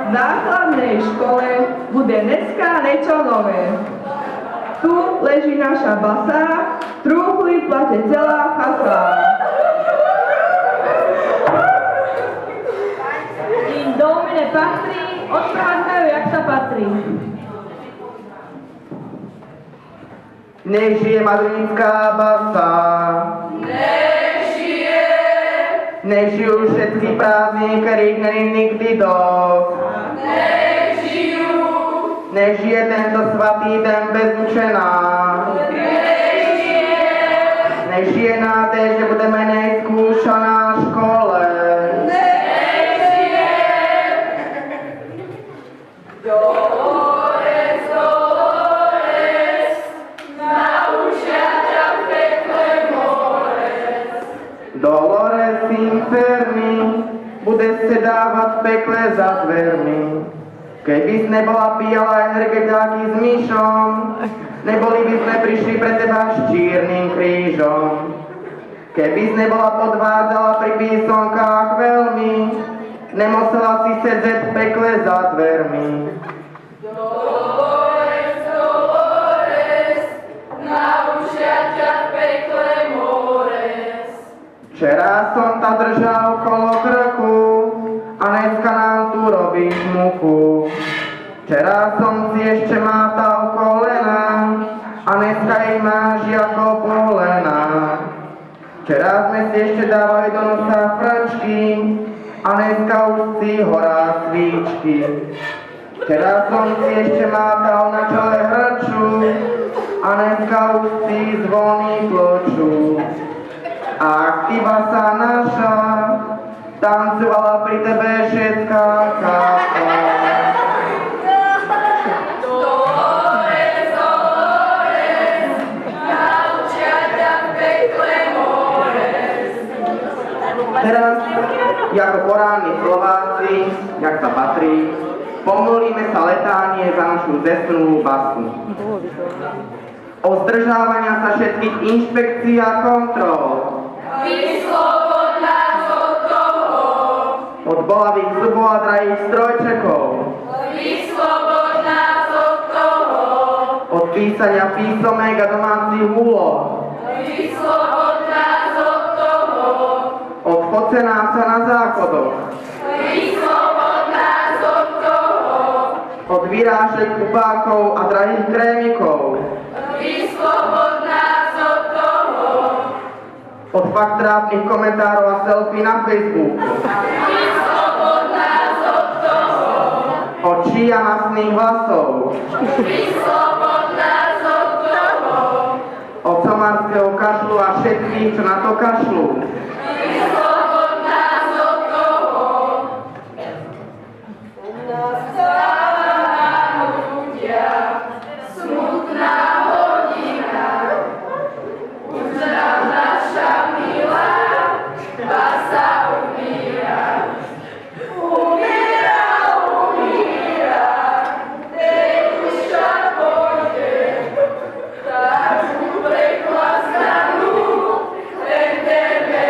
v základnej škole bude dneska niečo nové. Tu leží naša basa, trúchli plate celá chata. Im domy nepatrí, odprávať jak sa patrí. Nech žije madrinská basa. Nech žijú všetky prázdny, ktorých není nikdy dosť. Nech žije tento svatý den bez učená. Nech žije nádej, že bude menej skúšaná v škole. Dolores Infermi bude sedávať v pekle za dvermi. Keby si nebola pijala energetiáky s myšom, neboli by sme prišli pre teba s čiernym krížom. Keby si nebola podvádzala pri písonkách veľmi, nemusela si sedieť v pekle za dvermi. Dolores, Dolores, naučia ťa v pekle mores. Včera som ta držal okolo krku, a dneska nám tu robíš muku. Včera som si ešte mátal kolena, a dneska ich máš ako polena. Včera sme si ešte dávali do nosa frčky, a dneska už si horá svíčky. Včera som si ešte mátal na čele hrču, a dneska už si zvony tloču. A aktíva sa naša tancovala pri tebe všetká chata. Dolores, Dolores, naučia ťa v pekle mores. Teraz, ako poránni Slováci, jak sa patrí, pomolíme sa letánie za našu zesnulú basu. O zdržávania sa všetkých inšpekcií a kontrol. Vyslobod nás od toho. Od bolavých zubov a drahých strojčekov. Vyslobod nás od toho. Od písania písomek a domácich úloh. Vyslobod nás od toho. Od focená sa na záchodoch. Vyslobod nás od toho. Od vyrážek kubákov a drahých krémikov. Vyslobod nás od toho. Od fakt trápnych komentárov a selfie na Facebooku. Vyslobod nás od toho. Od ší a masných hlasov. Vyslobod nás od toho. Od somárskeho kašlu a všetkých, čo na to kašľú. Vyslobod nás od toho. Nastáva ľudia, smutná hodina. Už nám naša milá basa umíra. Umíra, umíra, tej duša pôjde. Tak mu prekla stranu, ten tebe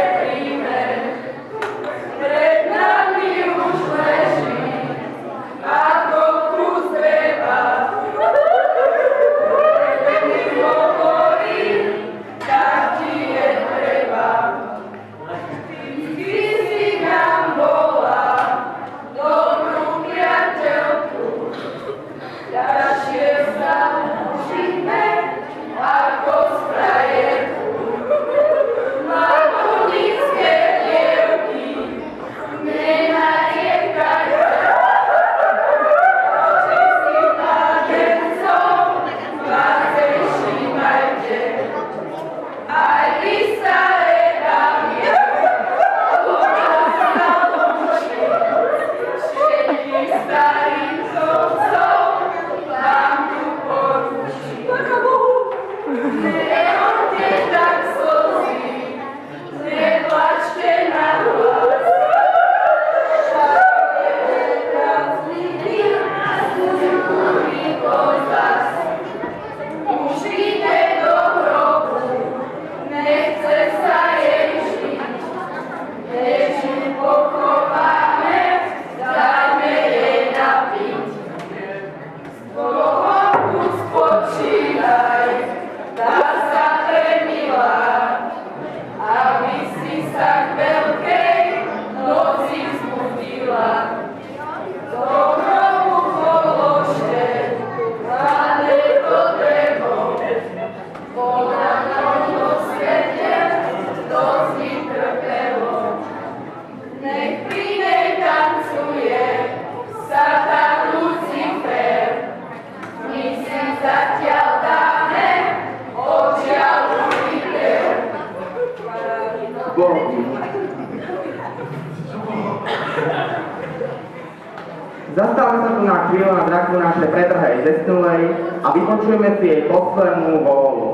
Zastavme sa tu na chvíľu na draku našej pretrhej zesnulej a vypočujeme si jej poslednú vôľu.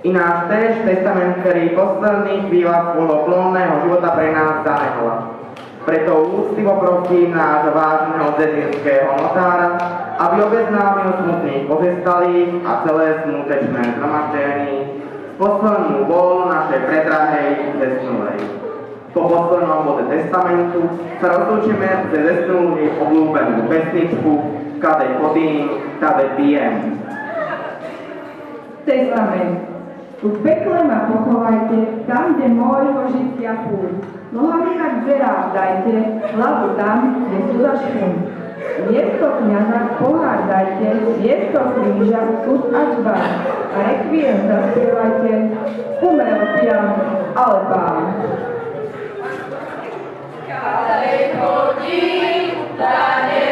Ináč též testament, ktorý posledných chvíľach svojho plonného života pre nás zanehla. Preto úctivo prosím nášho vážneho dedinského notára, aby obeznámil smutných pozestalých a celé smutečné zhromaždení s poslednú vôľu našej pretrahej zesnulej. Po poslednom bode testamentu sa rozlúčime ze zesnulú jej obľúbenú pesničku Kade chodím, kade pijem. Testament. Tu v pekle ma pochovajte, tam, kde môjho žitia púd. Nohami na dverách dajte, hlavu tam, kde súda šum. Miesto kniaza pohár dajte, miesto kríža súd a čbán. A rekviem zaspievajte, umrel pijan, ale pán. Kade chodím, kade